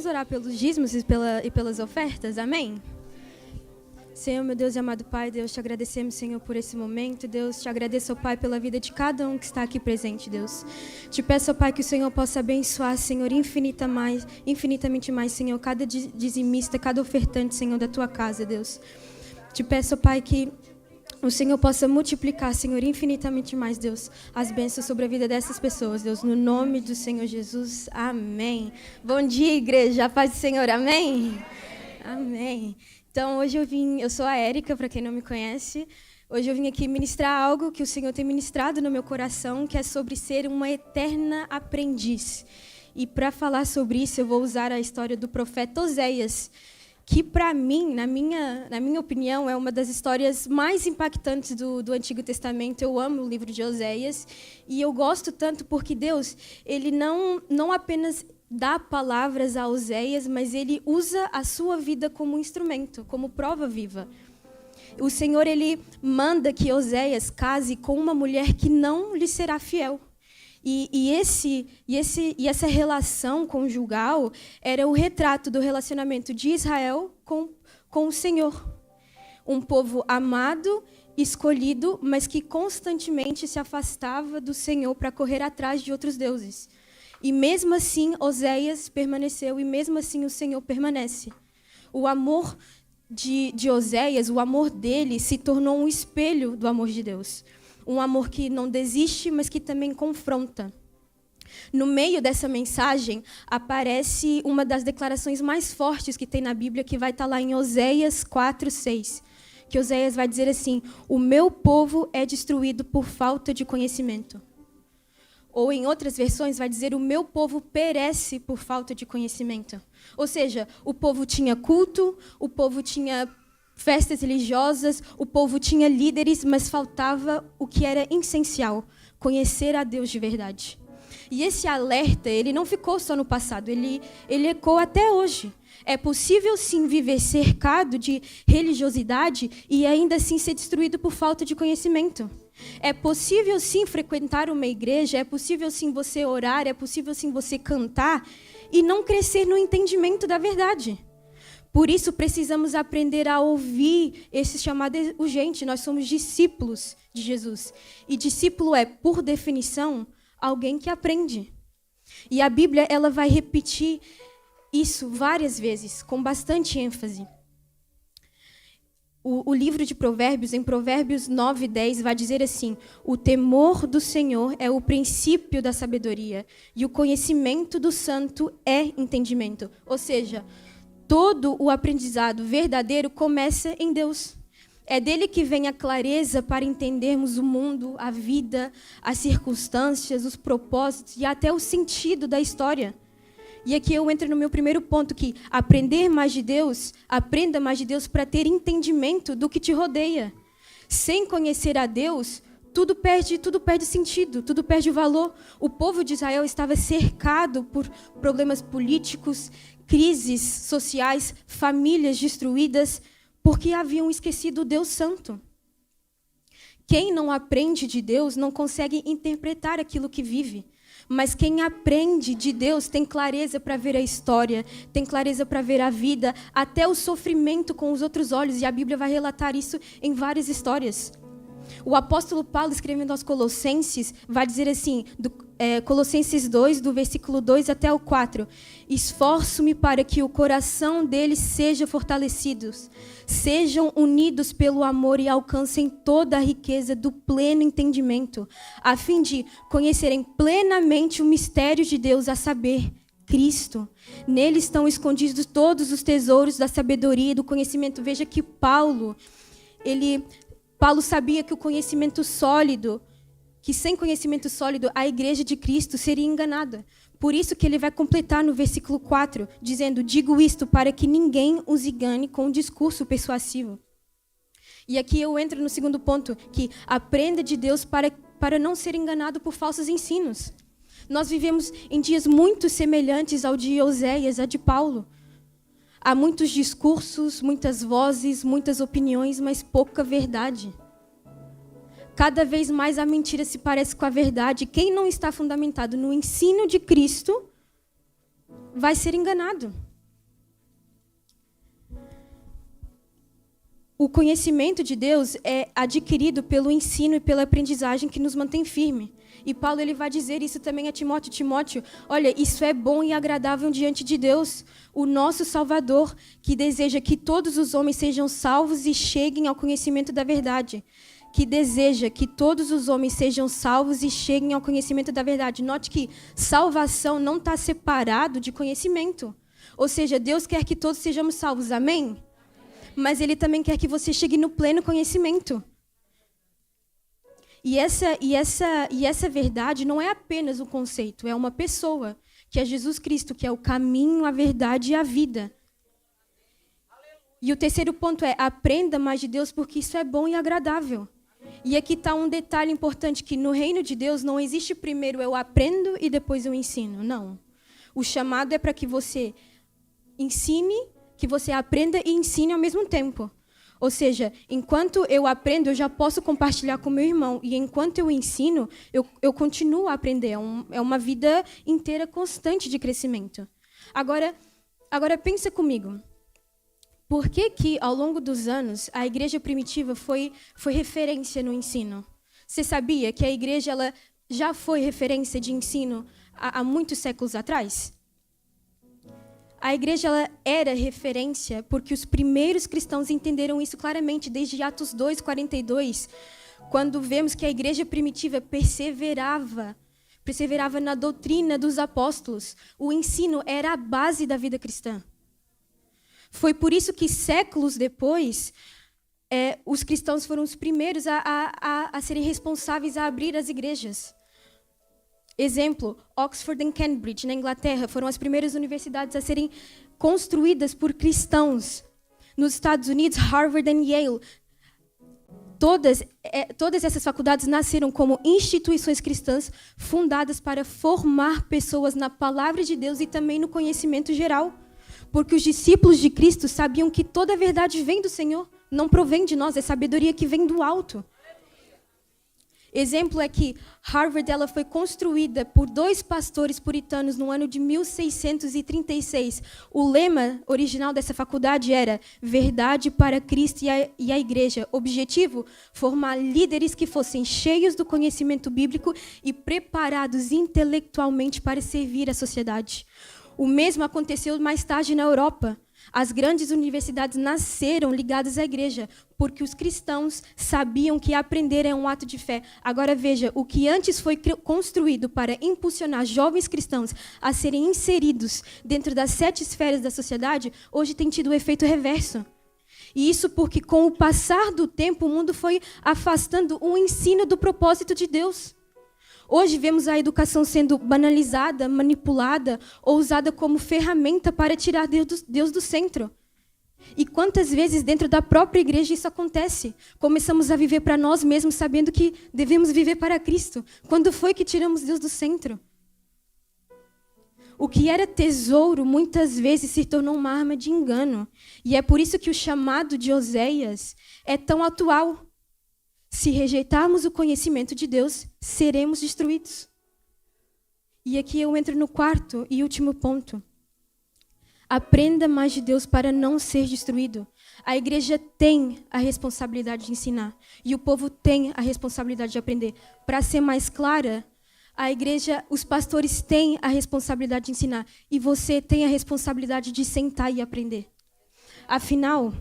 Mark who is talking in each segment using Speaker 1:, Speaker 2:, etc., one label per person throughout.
Speaker 1: Vamos orar pelos dízimos e pelas ofertas, amém? Senhor, meu Deus e amado Pai, Deus, te agradecemos, Senhor, por esse momento. Deus, te agradeço, ó Pai, pela vida de cada um que está aqui presente, Deus. Te peço, ó Pai, que o Senhor possa abençoar, Senhor, infinitamente mais, Senhor, cada dizimista, cada ofertante, Senhor, da tua casa, Deus. Te peço, ó Pai, que o Senhor possa multiplicar, Senhor, infinitamente mais, Deus, as bênçãos sobre a vida dessas pessoas, Deus, no nome do Senhor Jesus. Amém. Bom dia, igreja. A paz do Senhor. Amém? Amém. Então, hoje eu sou a Érica, para quem não me conhece. Hoje eu vim aqui ministrar algo que o Senhor tem ministrado no meu coração, que é sobre ser uma eterna aprendiz. E para falar sobre isso, eu vou usar a história do profeta Oséias, que para mim, na minha opinião, é uma das histórias mais impactantes do Antigo Testamento. Eu amo o livro de Oséias e eu gosto tanto porque Deus, ele não apenas dá palavras a Oséias, mas ele usa a sua vida como instrumento, como prova viva. O Senhor, ele manda que Oséias case com uma mulher que não lhe será fiel. E essa relação conjugal era o retrato do relacionamento de Israel com o Senhor. Um povo amado, escolhido, mas que constantemente se afastava do Senhor para correr atrás de outros deuses. E mesmo assim, Oséias permaneceu, e mesmo assim o Senhor permanece. O amor de Oséias, o amor dele, se tornou um espelho do amor de Deus. Um amor que não desiste, mas que também confronta. No meio dessa mensagem, aparece uma das declarações mais fortes que tem na Bíblia, que vai estar lá em Oséias 4:6. Que Oséias vai dizer assim: o meu povo é destruído por falta de conhecimento. Ou em outras versões vai dizer: o meu povo perece por falta de conhecimento. Ou seja, o povo tinha culto, o povo tinha festas religiosas, o povo tinha líderes, mas faltava o que era essencial: conhecer a Deus de verdade. E esse alerta, ele não ficou só no passado, ele ecoa até hoje. É possível sim viver cercado de religiosidade e ainda assim ser destruído por falta de conhecimento. É possível sim frequentar uma igreja, é possível sim você orar, é possível sim você cantar e não crescer no entendimento da verdade. Por isso precisamos aprender a ouvir esse chamado urgente. Nós somos discípulos de Jesus. E discípulo é, por definição, alguém que aprende. E a Bíblia, ela vai repetir isso várias vezes, com bastante ênfase. O livro de Provérbios, em Provérbios 9:10, vai dizer assim: o temor do Senhor é o princípio da sabedoria, e o conhecimento do santo é entendimento. Ou seja, todo o aprendizado verdadeiro começa em Deus. É dele que vem a clareza para entendermos o mundo, a vida, as circunstâncias, os propósitos e até o sentido da história. E aqui eu entro no meu primeiro ponto, que aprenda mais de Deus para ter entendimento do que te rodeia. Sem conhecer a Deus, tudo perde sentido, tudo perde valor. O povo de Israel estava cercado por problemas políticos, crises sociais, famílias destruídas, porque haviam esquecido o Deus Santo. Quem não aprende de Deus não consegue interpretar aquilo que vive. Mas quem aprende de Deus tem clareza para ver a história, tem clareza para ver a vida, até o sofrimento com os outros olhos. E a Bíblia vai relatar isso em várias histórias. O apóstolo Paulo, escrevendo aos Colossenses, vai dizer assim, Colossenses 2, do versículo 2 até o 4. Esforço-me para que o coração deles seja fortalecido, sejam unidos pelo amor e alcancem toda a riqueza do pleno entendimento, a fim de conhecerem plenamente o mistério de Deus, a saber, Cristo. Nele estão escondidos todos os tesouros da sabedoria e do conhecimento. Veja que Paulo sabia que o conhecimento sólido, que sem conhecimento sólido a igreja de Cristo seria enganada. Por isso que ele vai completar no versículo 4, dizendo: digo isto para que ninguém os engane com um discurso persuasivo. E aqui eu entro no segundo ponto, que aprenda de Deus para não ser enganado por falsos ensinos. Nós vivemos em dias muito semelhantes ao de Oséias, a de Paulo. Há muitos discursos, muitas vozes, muitas opiniões, mas pouca verdade. Cada vez mais a mentira se parece com a verdade. Quem não está fundamentado no ensino de Cristo vai ser enganado. O conhecimento de Deus é adquirido pelo ensino e pela aprendizagem que nos mantém firme. E Paulo ele vai dizer isso também a Timóteo. Timóteo, olha, isso é bom e agradável diante de Deus, o nosso Salvador, que deseja que todos os homens sejam salvos e cheguem ao conhecimento da verdade. Que deseja que todos os homens sejam salvos e cheguem ao conhecimento da verdade. Note que salvação não está separado de conhecimento. Ou seja, Deus quer que todos sejamos salvos, amém? Mas Ele também quer que você chegue no pleno conhecimento. E essa verdade não é apenas um conceito, é uma pessoa, que é Jesus Cristo, que é o caminho, a verdade e a vida. E o terceiro ponto é, aprenda mais de Deus, porque isso é bom e agradável. E aqui está um detalhe importante, que no reino de Deus não existe primeiro eu aprendo e depois eu ensino. Não. O chamado é para que você ensine, que você aprenda e ensine ao mesmo tempo. Ou seja, enquanto eu aprendo, eu já posso compartilhar com meu irmão. E enquanto eu ensino, eu continuo a aprender. É uma vida inteira constante de crescimento. Agora pensa comigo. Por que ao longo dos anos, a igreja primitiva foi referência no ensino? Você sabia que a igreja ela já foi referência de ensino há muitos séculos atrás? A igreja ela era referência porque os primeiros cristãos entenderam isso claramente, desde Atos 2:42, quando vemos que a igreja primitiva perseverava na doutrina dos apóstolos. O ensino era a base da vida cristã. Foi por isso que séculos depois, os cristãos foram os primeiros a serem responsáveis a abrir as igrejas. Exemplo, Oxford e Cambridge, na Inglaterra, foram as primeiras universidades a serem construídas por cristãos. Nos Estados Unidos, Harvard e Yale. Todas essas faculdades nasceram como instituições cristãs fundadas para formar pessoas na palavra de Deus e também no conhecimento geral. Porque os discípulos de Cristo sabiam que toda a verdade vem do Senhor, não provém de nós, é sabedoria que vem do alto. Exemplo é que Harvard ela foi construída por 2 pastores puritanos no ano de 1636. O lema original dessa faculdade era Verdade para Cristo e a Igreja. Objetivo, formar líderes que fossem cheios do conhecimento bíblico e preparados intelectualmente para servir a sociedade. O mesmo aconteceu mais tarde na Europa. As grandes universidades nasceram ligadas à igreja, porque os cristãos sabiam que aprender é um ato de fé. Agora veja, o que antes foi construído para impulsionar jovens cristãos a serem inseridos dentro das 7 esferas da sociedade, hoje tem tido o efeito reverso. E isso porque, com o passar do tempo, o mundo foi afastando o ensino do propósito de Deus. Hoje vemos a educação sendo banalizada, manipulada ou usada como ferramenta para tirar Deus do centro. E quantas vezes dentro da própria igreja isso acontece? Começamos a viver para nós mesmos sabendo que devemos viver para Cristo. Quando foi que tiramos Deus do centro? O que era tesouro muitas vezes se tornou uma arma de engano. E é por isso que o chamado de Oséias é tão atual. Se rejeitarmos o conhecimento de Deus, seremos destruídos. E aqui eu entro no 4º e último ponto. Aprenda mais de Deus para não ser destruído. A igreja tem a responsabilidade de ensinar. E o povo tem a responsabilidade de aprender. Para ser mais clara, a igreja, os pastores têm a responsabilidade de ensinar. E você tem a responsabilidade de sentar e aprender. Afinal,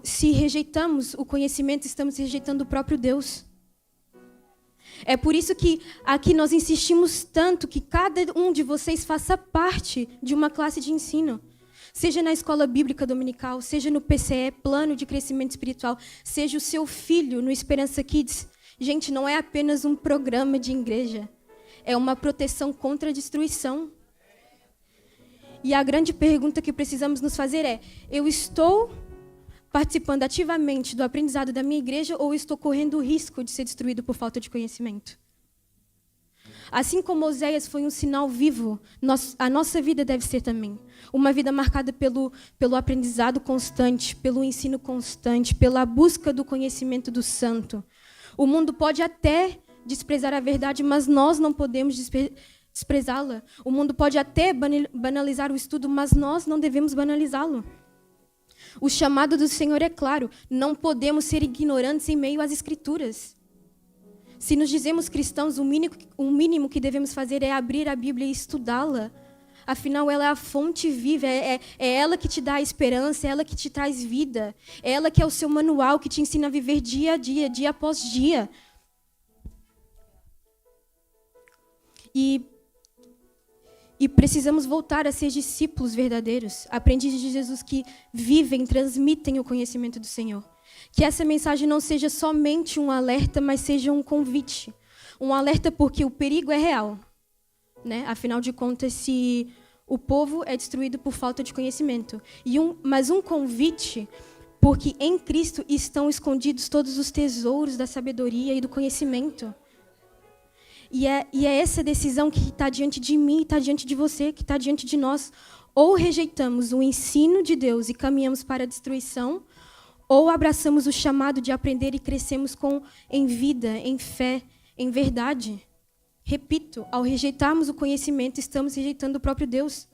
Speaker 1: se rejeitamos o conhecimento, estamos rejeitando o próprio Deus. É por isso que aqui nós insistimos tanto que cada um de vocês faça parte de uma classe de ensino. Seja na escola bíblica dominical, seja no PCE, plano de crescimento espiritual, seja o seu filho no Esperança Kids. Gente, não é apenas um programa de igreja. É uma proteção contra a destruição. E a grande pergunta que precisamos nos fazer é, eu estou participando ativamente do aprendizado da minha igreja ou estou correndo o risco de ser destruído por falta de conhecimento? Assim como Oséias foi um sinal vivo, a nossa vida deve ser também. Uma vida marcada pelo aprendizado constante, pelo ensino constante, pela busca do conhecimento do santo. O mundo pode até desprezar a verdade, mas nós não podemos desprezá-la. O mundo pode até banalizar o estudo, mas nós não devemos banalizá-lo. O chamado do Senhor é claro. Não podemos ser ignorantes em meio às Escrituras. Se nos dizemos cristãos, o mínimo que devemos fazer é abrir a Bíblia e estudá-la. Afinal, ela é a fonte viva, é ela que te dá a esperança, é ela que te traz vida. É ela que é o seu manual, que te ensina a viver dia a dia, dia após dia. E precisamos voltar a ser discípulos verdadeiros, aprendizes de Jesus que vivem, transmitem o conhecimento do Senhor. Que essa mensagem não seja somente um alerta, mas seja um convite. Um alerta porque o perigo é real. Né? Afinal de contas, se o povo é destruído por falta de conhecimento. Mas um convite, porque em Cristo estão escondidos todos os tesouros da sabedoria e do conhecimento. E é essa decisão que está diante de mim, está diante de você, que está diante de nós. Ou rejeitamos o ensino de Deus e caminhamos para a destruição, ou abraçamos o chamado de aprender e crescemos em vida, em fé, em verdade. Repito, ao rejeitarmos o conhecimento, estamos rejeitando o próprio Deus.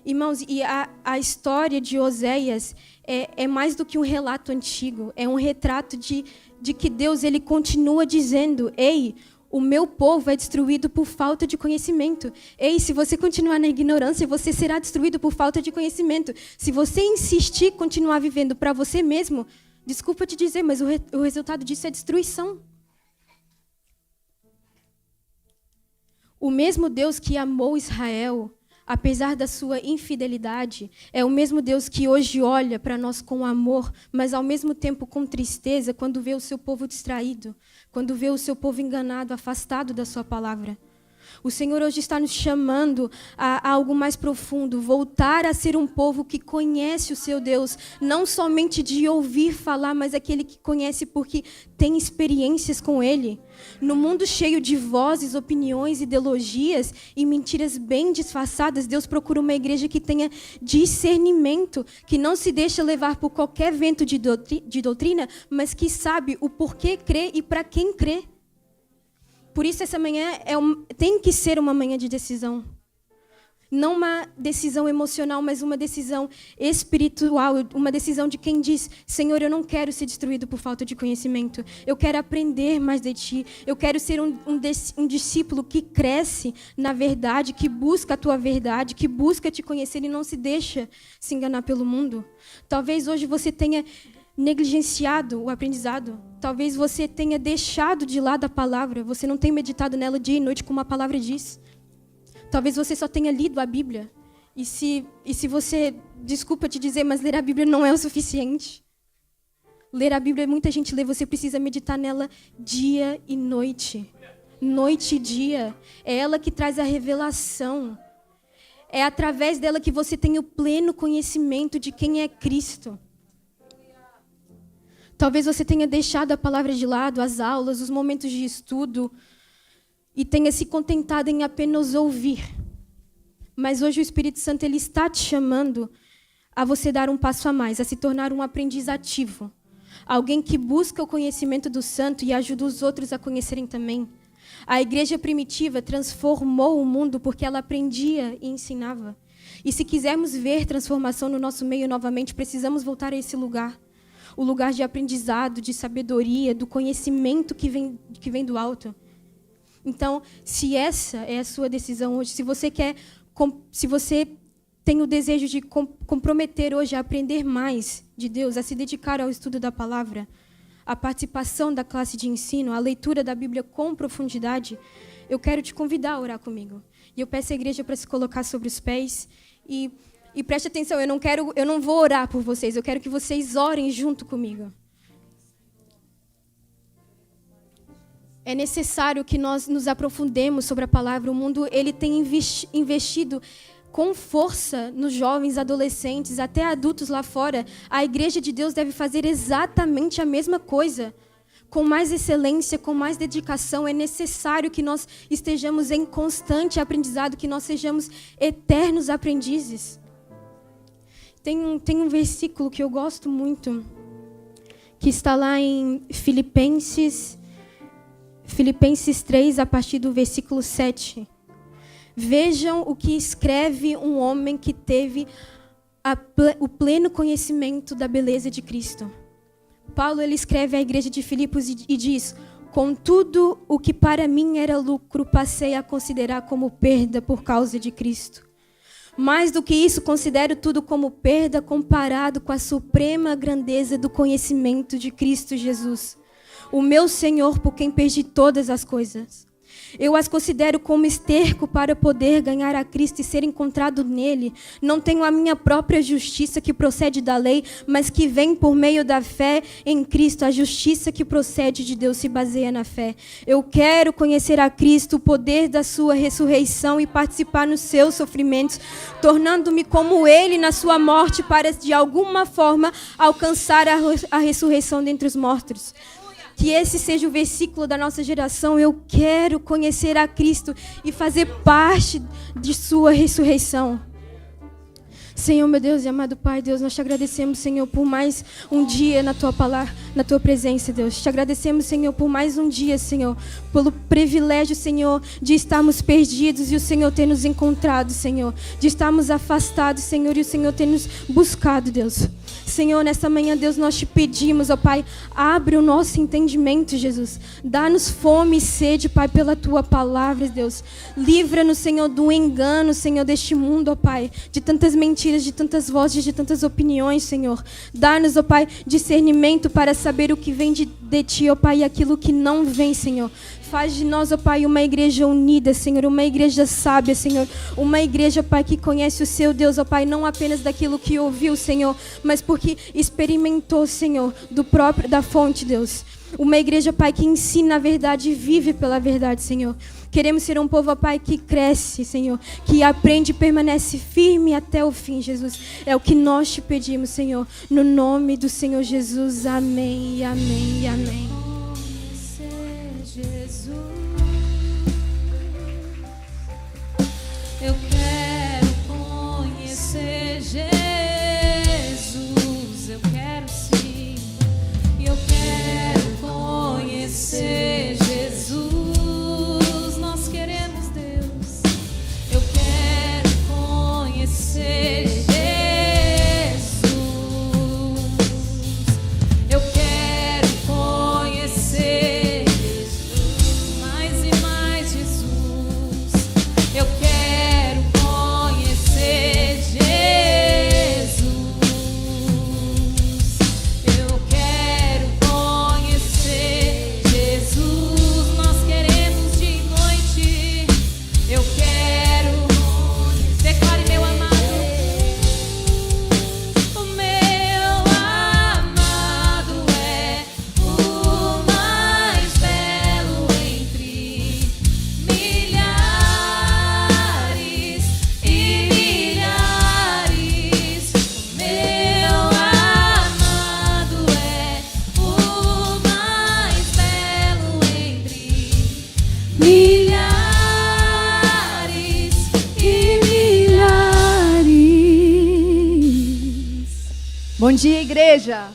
Speaker 1: Irmãos, e a história de Oséias é mais do que um relato antigo, é um retrato de que Deus ele continua dizendo: ei, o meu povo é destruído por falta de conhecimento. Ei, se você continuar na ignorância, você será destruído por falta de conhecimento. Se você insistir em continuar vivendo para você mesmo, desculpa te dizer, mas o resultado disso é destruição. O mesmo Deus que amou Israel, apesar da sua infidelidade, é o mesmo Deus que hoje olha para nós com amor, mas ao mesmo tempo com tristeza quando vê o seu povo distraído, quando vê o seu povo enganado, afastado da sua palavra. O Senhor hoje está nos chamando a algo mais profundo, voltar a ser um povo que conhece o seu Deus, não somente de ouvir falar, mas aquele que conhece porque tem experiências com Ele. No mundo cheio de vozes, opiniões, ideologias e mentiras bem disfarçadas, Deus procura uma igreja que tenha discernimento, que não se deixa levar por qualquer vento de doutrina, mas que sabe o porquê crê e para quem crê. Por isso, essa manhã tem que ser uma manhã de decisão. Não uma decisão emocional, mas uma decisão espiritual. Uma decisão de quem diz: Senhor, eu não quero ser destruído por falta de conhecimento. Eu quero aprender mais de Ti. Eu quero ser um discípulo que cresce na verdade, que busca a Tua verdade, que busca Te conhecer e não se deixa se enganar pelo mundo. Talvez hoje você tenha negligenciado o aprendizado. Talvez você tenha deixado de lado a palavra. Você não tenha meditado nela dia e noite como a palavra diz. Talvez você só tenha lido a Bíblia. E se você, desculpa te dizer, mas ler a Bíblia não é o suficiente. Ler a Bíblia, muita gente lê, você precisa meditar nela dia e noite. Noite e dia. É ela que traz a revelação. É através dela que você tem o pleno conhecimento de quem é Cristo. Talvez você tenha deixado a palavra de lado, as aulas, os momentos de estudo, e tenha se contentado em apenas ouvir. Mas hoje o Espírito Santo ele está te chamando a você dar um passo a mais, a se tornar um aprendiz ativo. Alguém que busca o conhecimento do santo e ajuda os outros a conhecerem também. A igreja primitiva transformou o mundo porque ela aprendia e ensinava. E se quisermos ver transformação no nosso meio novamente, precisamos voltar a esse lugar. O lugar de aprendizado, de sabedoria, do conhecimento que vem do alto. Então, se essa é a sua decisão hoje, se você tem o desejo de comprometer hoje a aprender mais de Deus, a se dedicar ao estudo da palavra, a participação da classe de ensino, a leitura da Bíblia com profundidade, eu quero te convidar a orar comigo. E eu peço à igreja para se colocar sobre os pés e preste atenção, eu não vou orar por vocês, eu quero que vocês orem junto comigo. É necessário que nós nos aprofundemos sobre a palavra. O mundo ele tem investido com força nos jovens, adolescentes, até adultos lá fora. A igreja de Deus deve fazer exatamente a mesma coisa. Com mais excelência, com mais dedicação, é necessário que nós estejamos em constante aprendizado, que nós sejamos eternos aprendizes. Tem um versículo que eu gosto muito, que está lá em Filipenses 3, a partir do versículo 7. Vejam o que escreve um homem que teve o pleno conhecimento da beleza de Cristo. Paulo ele escreve à igreja de Filipos e diz: contudo, o que para mim era lucro, passei a considerar como perda por causa de Cristo. Mais do que isso, considero tudo como perda comparado com a suprema grandeza do conhecimento de Cristo Jesus, o meu Senhor, por quem perdi todas as coisas. Eu as considero como esterco para poder ganhar a Cristo e ser encontrado nele. Não tenho a minha própria justiça que procede da lei, mas que vem por meio da fé em Cristo. A justiça que procede de Deus se baseia na fé. Eu quero conhecer a Cristo, o poder da sua ressurreição e participar nos seus sofrimentos, tornando-me como ele na sua morte, para de alguma forma alcançar a ressurreição dentre os mortos. Que esse seja o versículo da nossa geração. Eu quero conhecer a Cristo e fazer parte de sua ressurreição. Senhor, meu Deus e amado Pai, Deus, nós te agradecemos, Senhor, por mais um dia na tua palavra, na tua presença, Deus. Te agradecemos, Senhor, por mais um dia, Senhor, pelo privilégio, Senhor, de estarmos perdidos e o Senhor ter nos encontrado, Senhor, de estarmos afastados, Senhor, e o Senhor ter nos buscado, Deus. Senhor, nessa manhã, Deus, nós te pedimos, ó Pai, abre o nosso entendimento, Jesus. Dá-nos fome e sede, Pai, pela tua palavra, Deus. Livra-nos, Senhor, do engano, Senhor, deste mundo, ó Pai, de tantas mentiras, de tantas vozes, de tantas opiniões, Senhor. Dá-nos, ó Pai, discernimento para saber o que vem de ti, ó Pai, e aquilo que não vem, Senhor. Faz de nós, ó Pai, uma igreja unida, Senhor, uma igreja sábia, Senhor, uma igreja, Pai, que conhece o seu Deus, ó Pai, não apenas daquilo que ouviu, Senhor, mas porque experimentou, Senhor, da fonte, Deus. Uma igreja, Pai, que ensina a verdade e vive pela verdade, Senhor. Queremos ser um povo, ó Pai, que cresce, Senhor, que aprende e permanece firme até o fim, Jesus. É o que nós te pedimos, Senhor, no nome do Senhor Jesus. Amém, amém, amém.
Speaker 2: Jesus, eu quero conhecer Jesus, eu quero sim, eu quero conhecer Jesus, nós queremos Deus, eu quero conhecer Jesus, eu quero conhecer
Speaker 3: Bom dia, igreja.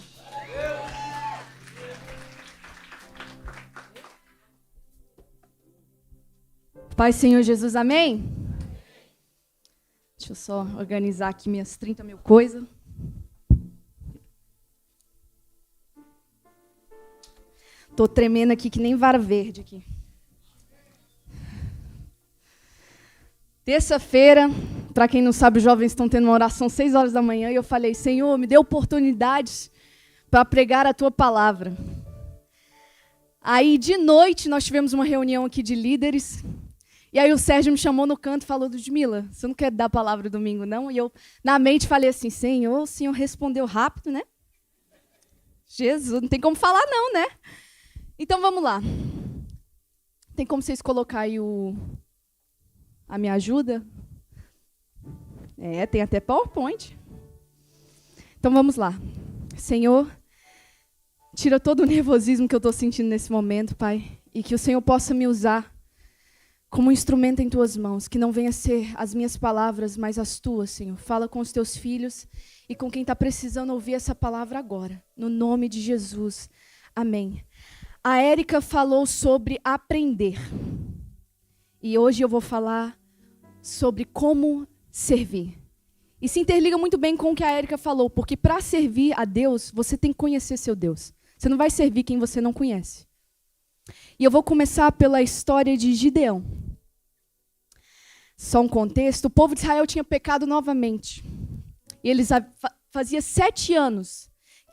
Speaker 3: Pai, Senhor Jesus, amém? Deixa eu só organizar aqui minhas 30 mil coisas. Tô tremendo aqui que nem vara verde aqui. Terça-feira, para quem não sabe, os jovens estão tendo uma oração 6 horas da manhã e eu falei, Senhor, me dê oportunidades para pregar a tua palavra. Aí, de noite, nós tivemos uma reunião aqui de líderes e aí o Sérgio me chamou no canto e falou, Ludmila, você não quer dar a palavra domingo, não? E eu, na mente, falei assim, Senhor, o Senhor respondeu rápido, né? Jesus, não tem como falar não, né? Então, vamos lá. Tem como vocês colocarem aí a minha ajuda? Tem até PowerPoint. Então, vamos lá. Senhor, tira todo o nervosismo que eu estou sentindo nesse momento, Pai, e que o Senhor possa me usar como um instrumento em tuas mãos, que não venha ser as minhas palavras, mas as tuas, Senhor. Fala com os teus filhos e com quem está precisando ouvir essa palavra agora, no nome de Jesus. Amém. A Érica falou sobre aprender. E hoje eu vou falar sobre como servir. E se interliga muito bem com o que a Érica falou, porque para servir a Deus, você tem que conhecer seu Deus. Você não vai servir quem você não conhece. E eu vou começar pela história de Gideão. Só um contexto, o povo de Israel tinha pecado novamente. E eles fazia 7 anos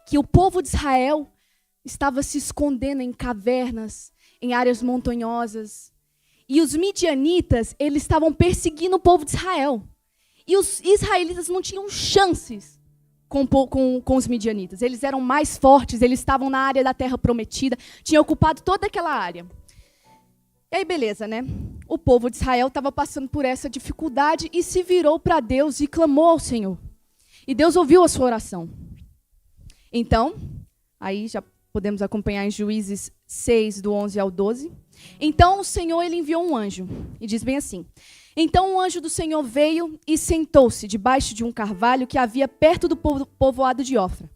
Speaker 3: que o povo de Israel estava se escondendo em cavernas, em áreas montanhosas. E os midianitas, eles estavam perseguindo o povo de Israel. E os israelitas não tinham chances com os midianitas. Eles eram mais fortes, eles estavam na área da terra prometida, tinham ocupado toda aquela área. E aí, beleza, né? O povo de Israel estava passando por essa dificuldade e se virou para Deus e clamou ao Senhor. E Deus ouviu a sua oração. Então, aí já podemos acompanhar em Juízes 6, do 11 ao 12. Então o Senhor ele enviou um anjo, e diz bem assim: então o anjo do Senhor veio e sentou-se debaixo de um carvalho que havia perto do povoado de Ofra.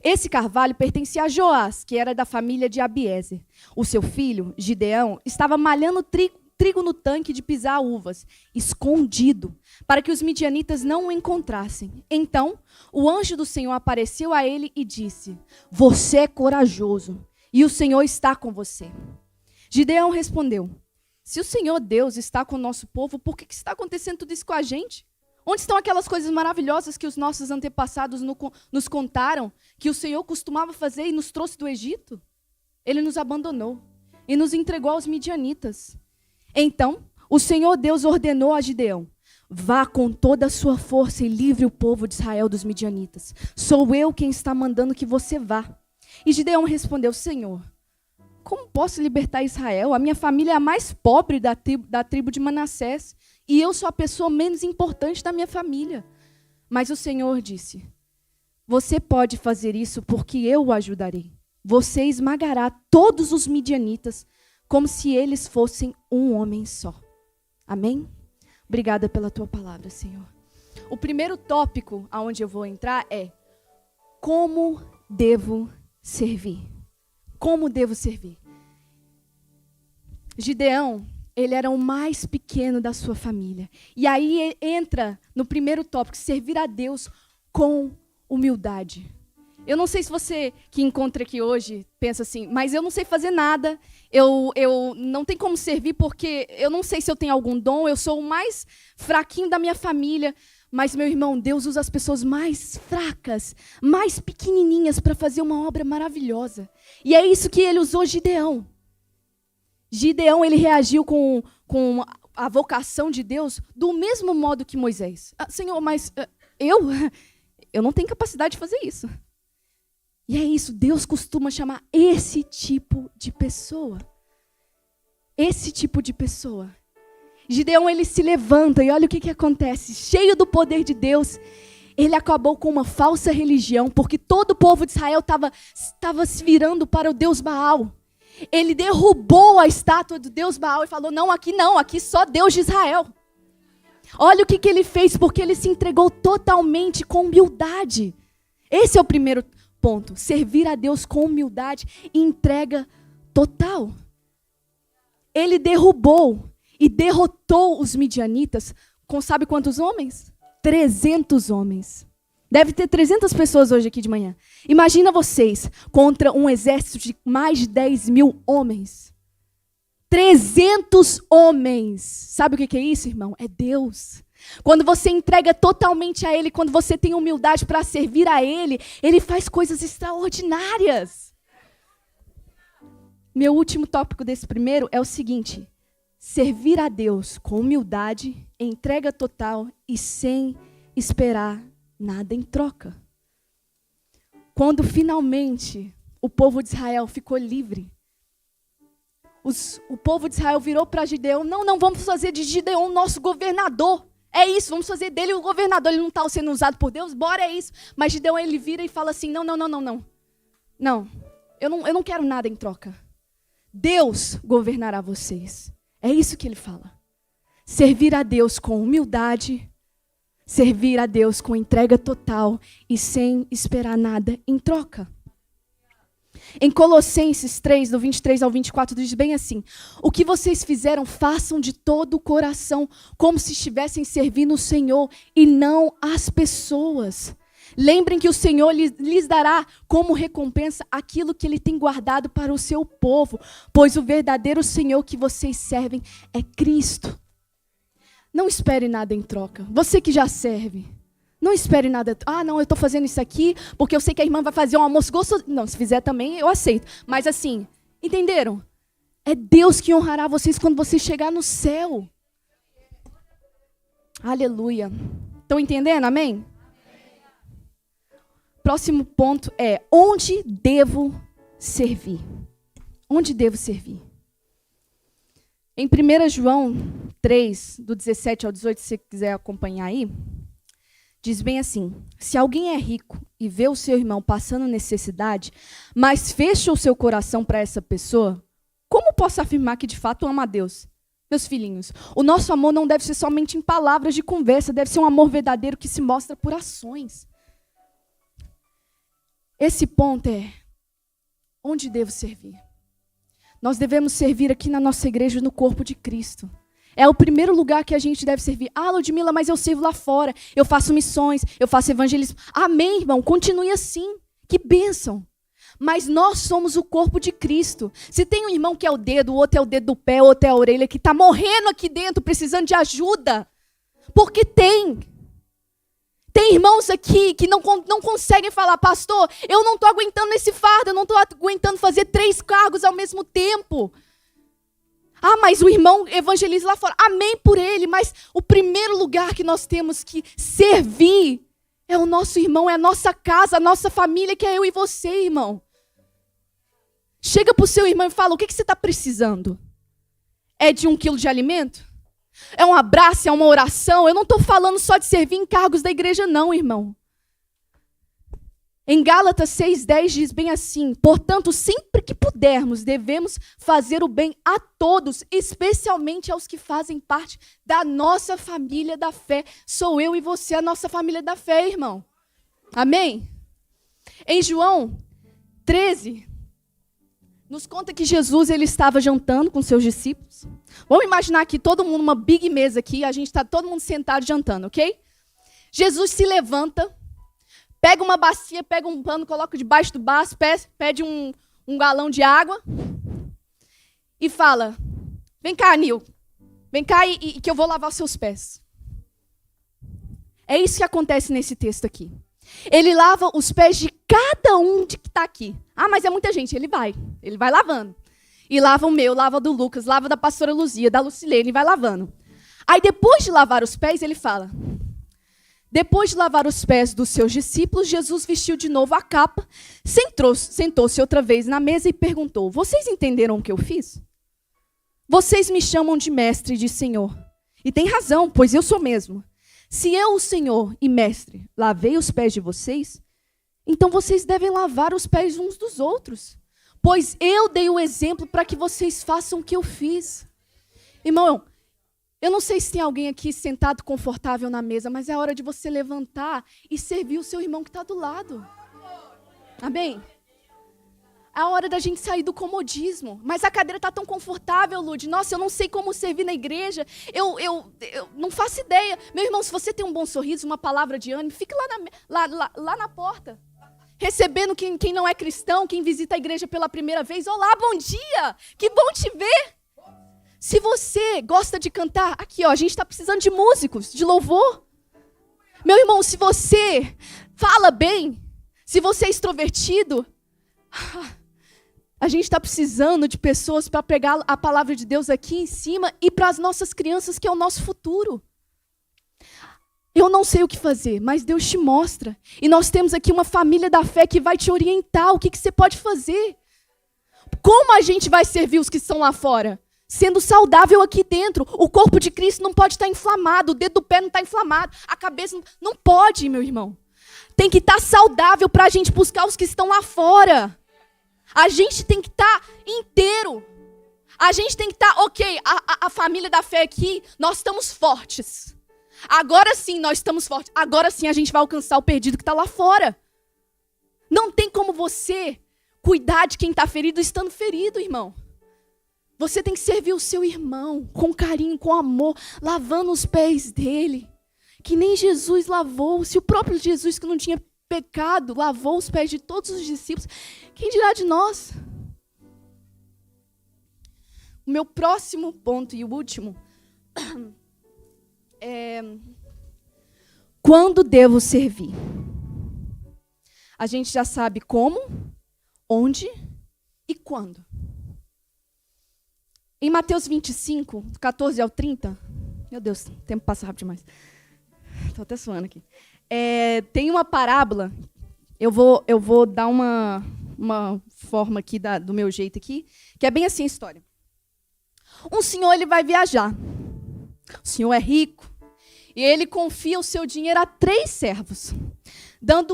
Speaker 3: Esse carvalho pertencia a Joás, que era da família de Abiezer. O seu filho, Gideão, estava malhando trigo no tanque de pisar uvas, escondido, para que os midianitas não o encontrassem. Então o anjo do Senhor apareceu a ele e disse: você é corajoso, e o Senhor está com você. Gideão respondeu: se o Senhor Deus está com o nosso povo, por que está acontecendo tudo isso com a gente? Onde estão aquelas coisas maravilhosas que os nossos antepassados nos contaram, que o Senhor costumava fazer e nos trouxe do Egito? Ele nos abandonou e nos entregou aos midianitas. Então o Senhor Deus ordenou a Gideão: vá com toda a sua força e livre o povo de Israel dos midianitas. Sou eu quem está mandando que você vá. E Gideão respondeu: Senhor, como posso libertar Israel? A minha família é a mais pobre da tribo de Manassés, e eu sou a pessoa menos importante da minha família. Mas o Senhor disse: você pode fazer isso porque eu o ajudarei. Você esmagará todos os midianitas como se eles fossem um homem só. Amém? Obrigada pela tua palavra, Senhor. O primeiro tópico aonde eu vou entrar é: como devo servir? Como devo servir? Gideão, ele era o mais pequeno da sua família. E aí entra no primeiro tópico: servir a Deus com humildade. Eu não sei se você que encontra aqui hoje pensa assim: mas eu não sei fazer nada, eu não tenho como servir porque eu não sei se eu tenho algum dom, eu sou o mais fraquinho da minha família. Mas, meu irmão, Deus usa as pessoas mais fracas, mais pequenininhas para fazer uma obra maravilhosa. E é isso que ele usou Gideão. Gideão, ele reagiu com a vocação de Deus do mesmo modo que Moisés. Senhor, mas eu não tenho capacidade de fazer isso. E é isso, Deus costuma chamar esse tipo de pessoa. Esse tipo de pessoa. Gideão, ele se levanta e olha o que acontece. Cheio do poder de Deus, ele acabou com uma falsa religião, porque todo o povo de Israel estava se virando para o Deus Baal. Ele derrubou a estátua do Deus Baal e falou: não, aqui só Deus de Israel. Olha o que ele fez, porque ele se entregou totalmente com humildade. Esse é o primeiro ponto: servir a Deus com humildade e entrega total. Ele derrubou e derrotou os midianitas com sabe quantos homens? 300 homens. Deve ter 300 pessoas hoje aqui de manhã. Imagina vocês contra um exército de mais de 10.000 homens. 300 homens. Sabe o que é isso, irmão? É Deus. Quando você entrega totalmente a Ele, quando você tem humildade para servir a Ele, Ele faz coisas extraordinárias. Meu último tópico desse primeiro é o seguinte: servir a Deus com humildade, entrega total e sem esperar nada em troca. Quando finalmente o povo de Israel ficou livre, o povo de Israel virou para Gideão: não, vamos fazer de Gideão nosso governador. É isso, vamos fazer dele o governador. Ele não está sendo usado por Deus, bora, é isso. Mas Gideão, ele vira e fala assim: não, eu não quero nada em troca. Deus governará vocês. É isso que ele fala. Servir a Deus com humildade, servir a Deus com entrega total e sem esperar nada em troca. Em Colossenses 3, do 23 ao 24, diz bem assim: o que vocês fizeram, façam de todo o coração, como se estivessem servindo o Senhor e não as pessoas. Lembrem que o Senhor lhes dará como recompensa aquilo que Ele tem guardado para o seu povo, pois o verdadeiro Senhor que vocês servem é Cristo. Não espere nada em troca. Você que já serve, não espere nada. Ah, não, eu estou fazendo isso aqui porque eu sei que a irmã vai fazer um almoço gostoso. Não, se fizer também, eu aceito. Mas assim, entenderam? É Deus que honrará vocês quando vocês chegar no céu. Aleluia. Estão entendendo? Amém? Próximo ponto é: onde devo servir? Onde devo servir? Em 1 João 3, do 17 ao 18, se você quiser acompanhar aí, diz bem assim: se alguém é rico e vê o seu irmão passando necessidade, mas fecha o seu coração para essa pessoa, como posso afirmar que de fato ama a Deus? Meus filhinhos, o nosso amor não deve ser somente em palavras de conversa, deve ser um amor verdadeiro que se mostra por ações. Esse ponto é: onde devo servir? Nós devemos servir aqui na nossa igreja, no corpo de Cristo. É o primeiro lugar que a gente deve servir. Ah, Ludmila, mas eu sirvo lá fora. Eu faço missões, eu faço evangelismo. Amém, irmão, continue assim. Que bênção. Mas nós somos o corpo de Cristo. Se tem um irmão que é o dedo, o outro é o dedo do pé, o outro é a orelha, que está morrendo aqui dentro, precisando de ajuda. Porque tem. Tem irmãos aqui que não conseguem falar: pastor, eu não estou aguentando esse fardo, eu não estou aguentando fazer 3 cargos ao mesmo tempo. Ah, mas o irmão evangeliza lá fora. Amém por ele, mas o primeiro lugar que nós temos que servir é o nosso irmão, é a nossa casa, a nossa família, que é eu e você, irmão. Chega para o seu irmão e fala: o que você está precisando? É de 1 quilo de alimento? É um abraço, é uma oração? Eu não estou falando só de servir em cargos da igreja, não, irmão. Em Gálatas 6,10 diz bem assim: portanto, sempre que pudermos, devemos fazer o bem a todos, especialmente aos que fazem parte da nossa família da fé. Sou eu e você, a nossa família da fé, irmão. Amém? Em João 13, nos conta que Jesus ele estava jantando com seus discípulos. Vamos imaginar aqui todo mundo, uma big mesa aqui, a gente está todo mundo sentado jantando, ok? Jesus se levanta, pega uma bacia, pega um pano, coloca debaixo do braço, pede um galão de água e fala: vem cá, Nil, vem cá e que eu vou lavar os seus pés. É isso que acontece nesse texto aqui. Ele lava os pés de cada um que está aqui. Ah, mas é muita gente. Ele vai lavando. E lava o meu, lava do Lucas, lava da pastora Luzia, da Lucilene, vai lavando. Aí depois de lavar os pés, ele fala: depois de lavar os pés dos seus discípulos, Jesus vestiu de novo a capa, sentou-se outra vez na mesa e perguntou: vocês entenderam o que eu fiz? Vocês me chamam de mestre e de senhor. E tem razão, pois eu sou mesmo. Se eu, o Senhor e mestre, lavei os pés de vocês, então vocês devem lavar os pés uns dos outros. Pois eu dei o exemplo para que vocês façam o que eu fiz. Irmão, eu não sei se tem alguém aqui sentado confortável na mesa, mas é hora de você levantar e servir o seu irmão que está do lado. Amém? É a hora da gente sair do comodismo. Mas a cadeira está tão confortável, Lud. Nossa, eu não sei como servir na igreja. Eu não faço ideia. Meu irmão, se você tem um bom sorriso, uma palavra de ânimo, fique lá na porta. Recebendo quem não é cristão, quem visita a igreja pela primeira vez. Olá, bom dia! Que bom te ver! Se você gosta de cantar, aqui, ó, a gente está precisando de músicos, de louvor. Meu irmão, se você fala bem, se você é extrovertido, a gente está precisando de pessoas para pregar a palavra de Deus aqui em cima e para as nossas crianças, que é o nosso futuro. Eu não sei o que fazer, mas Deus te mostra. E nós temos aqui uma família da fé que vai te orientar o que você pode fazer. Como a gente vai servir os que estão lá fora? Sendo saudável aqui dentro. O corpo de Cristo não pode estar inflamado, o dedo do pé não está inflamado, a cabeça não pode, meu irmão. Tem que estar saudável para a gente buscar os que estão lá fora. A gente tem que estar inteiro. A gente tem que estar, ok, a família da fé aqui, nós estamos fortes. Agora sim nós estamos fortes. Agora sim a gente vai alcançar o perdido que está lá fora. Não tem como você cuidar de quem está ferido estando ferido, irmão. Você tem que servir o seu irmão com carinho, com amor, lavando os pés dele. Que nem Jesus lavou. Se o próprio Jesus, que não tinha pecado, lavou os pés de todos os discípulos, quem dirá de nós? O meu próximo ponto e o último é quando devo servir. A gente já sabe como, onde e quando. Em Mateus 25, 14 ao 30, meu Deus, o tempo passa rápido demais. Estou até suando aqui. Tem uma parábola, eu vou dar uma forma aqui do meu jeito aqui, que é bem assim a história. Um senhor, ele vai viajar. O senhor é rico e ele confia o seu dinheiro a 3 servos, dando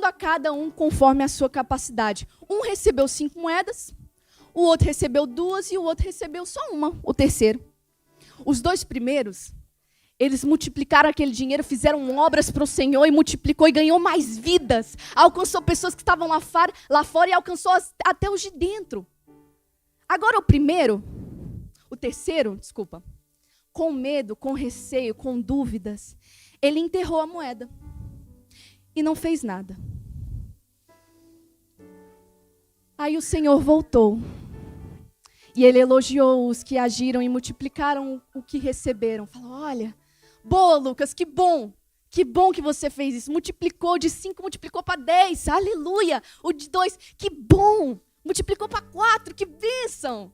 Speaker 3: a cada um conforme a sua capacidade. Um recebeu 5 moedas, o outro recebeu 2 e o outro recebeu só 1, o terceiro. Os 2 primeiros, eles multiplicaram aquele dinheiro, fizeram obras para o Senhor e multiplicou e ganhou mais vidas. Alcançou pessoas que estavam lá fora e alcançou até os de dentro. Agora o terceiro, com medo, com receio, com dúvidas, ele enterrou a moeda e não fez nada. Aí o Senhor voltou e ele elogiou os que agiram e multiplicaram o que receberam. Falou, olha, boa, Lucas, que bom que você fez isso. Multiplicou de 5, multiplicou para 10, aleluia. O de 2, que bom, multiplicou para 4, que bênção.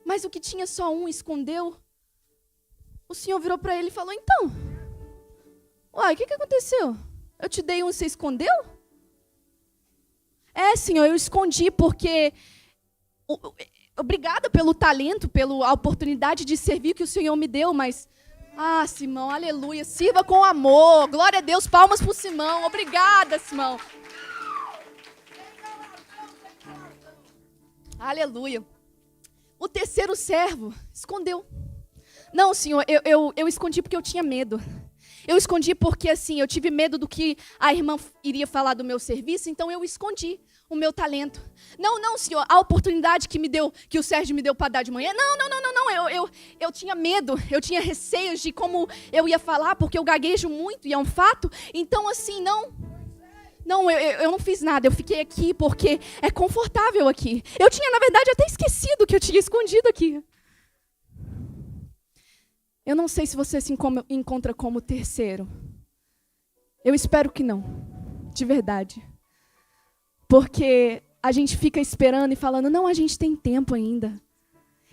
Speaker 3: Mas o que tinha só 1 escondeu. O Senhor virou para ele e falou, então, uai, o que aconteceu? Eu te dei 1 e você escondeu? Senhor, eu escondi porque... Obrigada pelo talento, pela oportunidade de servir que o Senhor me deu, mas... Simão, aleluia, sirva com amor. Glória a Deus, palmas para o Simão. Obrigada, Simão. Aleluia. O terceiro servo escondeu. Não, Senhor, eu escondi porque eu tinha medo. Eu escondi porque, assim, eu tive medo do que a irmã iria falar do meu serviço, então eu escondi o meu talento. Não, Senhor, a oportunidade que o Sérgio me deu para dar de manhã, não, eu tinha medo, eu tinha receios de como eu ia falar, porque eu gaguejo muito, e é um fato, então, assim, eu não fiz nada, eu fiquei aqui porque é confortável aqui. Eu tinha, na verdade, até esquecido que eu tinha escondido aqui. Eu não sei se você se encontra como terceiro. Eu espero que não, de verdade. Porque a gente fica esperando e falando, não, a gente tem tempo ainda.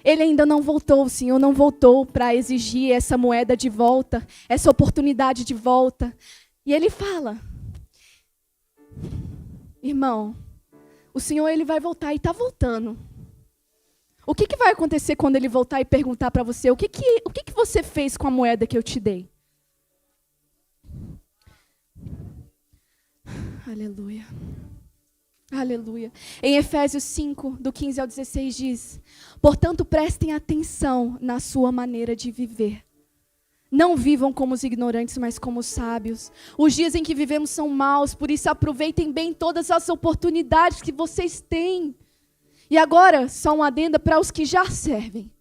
Speaker 3: Ele ainda não voltou, o Senhor não voltou para exigir essa moeda de volta, essa oportunidade de volta. E ele fala, irmão, o Senhor ele vai voltar e está voltando. O que vai acontecer quando ele voltar e perguntar para você, o que você fez com a moeda que eu te dei? Aleluia. Aleluia. Em Efésios 5, do 15 ao 16 diz, portanto, prestem atenção na sua maneira de viver. Não vivam como os ignorantes, mas como os sábios. Os dias em que vivemos são maus, por isso aproveitem bem todas as oportunidades que vocês têm. E agora, só uma adenda para os que já servem.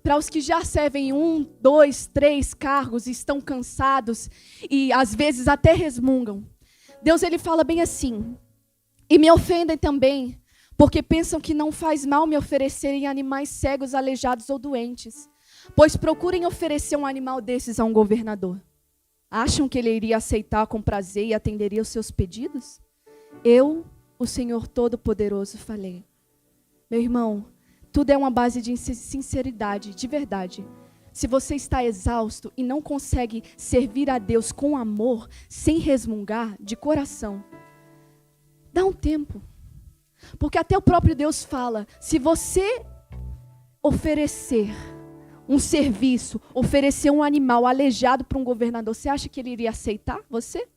Speaker 3: Para os que já servem 1, 2, 3 cargos, estão cansados e às vezes até resmungam. Deus ele fala bem assim, e me ofendem também, porque pensam que não faz mal me oferecerem animais cegos, aleijados ou doentes, pois procurem oferecer um animal desses a um governador. Acham que ele iria aceitar com prazer e atenderia os seus pedidos? Eu, o Senhor Todo-Poderoso, falei. Meu irmão, tudo é uma base de sinceridade, de verdade. Se você está exausto e não consegue servir a Deus com amor, sem resmungar, de coração, dá um tempo. Porque até o próprio Deus fala, se você oferecer um serviço, oferecer um animal aleijado para um governador, você acha que ele iria aceitar você?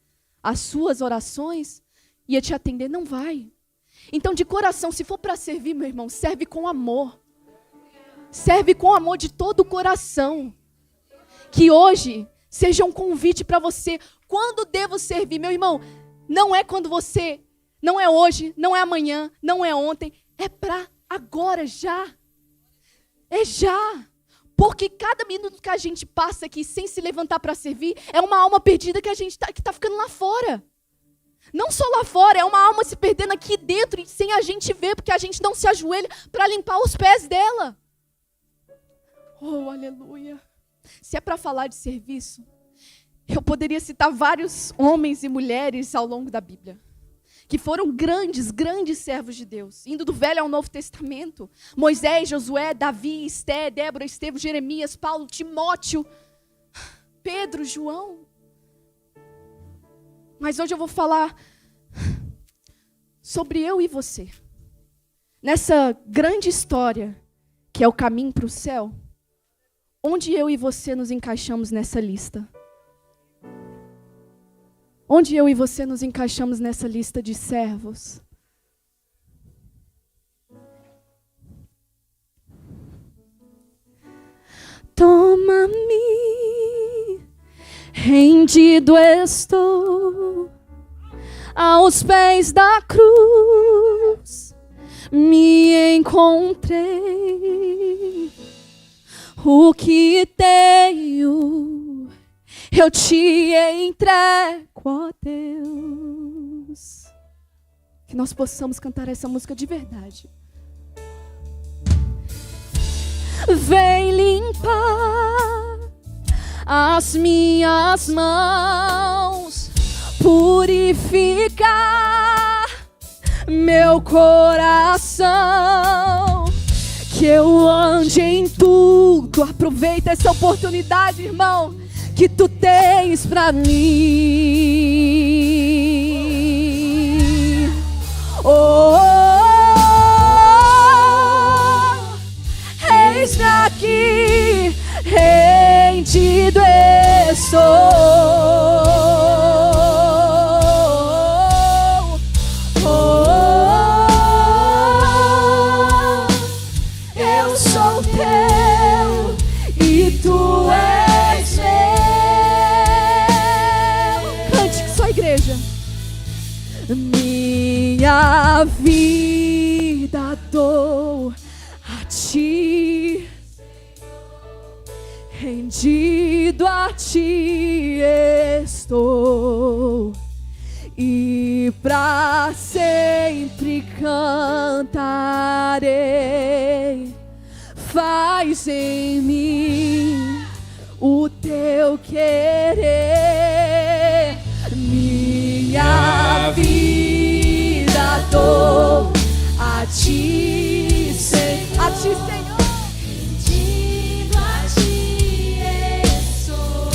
Speaker 3: As suas orações? Ia te atender? Não vai. Então, de coração, se for para servir, meu irmão, serve com amor. Serve com amor de todo o coração. Que hoje seja um convite para você. Quando devo servir? Meu irmão, não é quando você, não é hoje, não é amanhã, não é ontem, é para agora, já. É já. Porque cada minuto que a gente passa aqui sem se levantar para servir é uma alma perdida que a gente que tá ficando lá fora. Não só lá fora, é uma alma se perdendo aqui dentro e sem a gente ver, porque a gente não se ajoelha para limpar os pés dela. Oh, aleluia. Se é para falar de serviço, eu poderia citar vários homens e mulheres ao longo da Bíblia, que foram grandes, grandes servos de Deus, indo do Velho ao Novo Testamento. Moisés, Josué, Davi, Esté, Débora, Estevão, Jeremias, Paulo, Timóteo, Pedro, João. Mas hoje eu vou falar sobre eu e você. Nessa grande história, que é o caminho para o céu, onde eu e você nos encaixamos nessa lista? Onde eu e você nos encaixamos nessa lista de servos? Toma-me, rendido estou aos pés da cruz, me encontrei. O que tenho, eu te entrego, ó Deus. Que nós possamos cantar essa música de verdade. Vem limpar as minhas mãos, purificar meu coração, que eu ande em tudo. Aproveita essa oportunidade, irmão, que tu tens pra mim. Oh, eis-me aqui, rendido estou. Eu sou teu e tu és meu. Cante que só a igreja. Minha vida dou a ti, rendido a ti estou, e pra sempre cantarei. Faz em mim o teu querer. Minha vida dou a ti, Senhor. A ti, Senhor.
Speaker 2: Rendido a ti estou,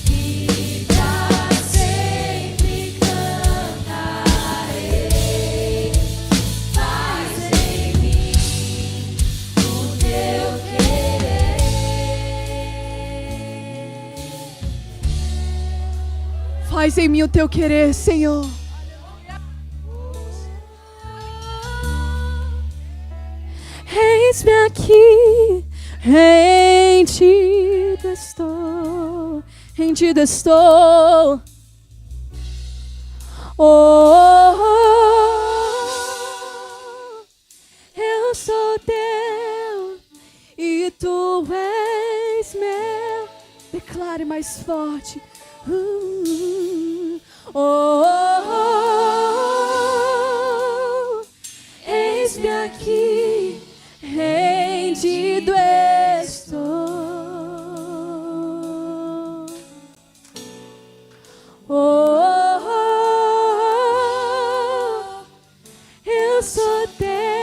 Speaker 2: e pra sempre cantarei. Faz em mim o teu querer.
Speaker 3: Faz em mim o teu querer, Senhor. Eis-me aqui, rendido estou, rendido estou. Oh, eu sou teu e tu és meu. Declare mais forte. Eis-me aqui, rendido estou. Eu sou teu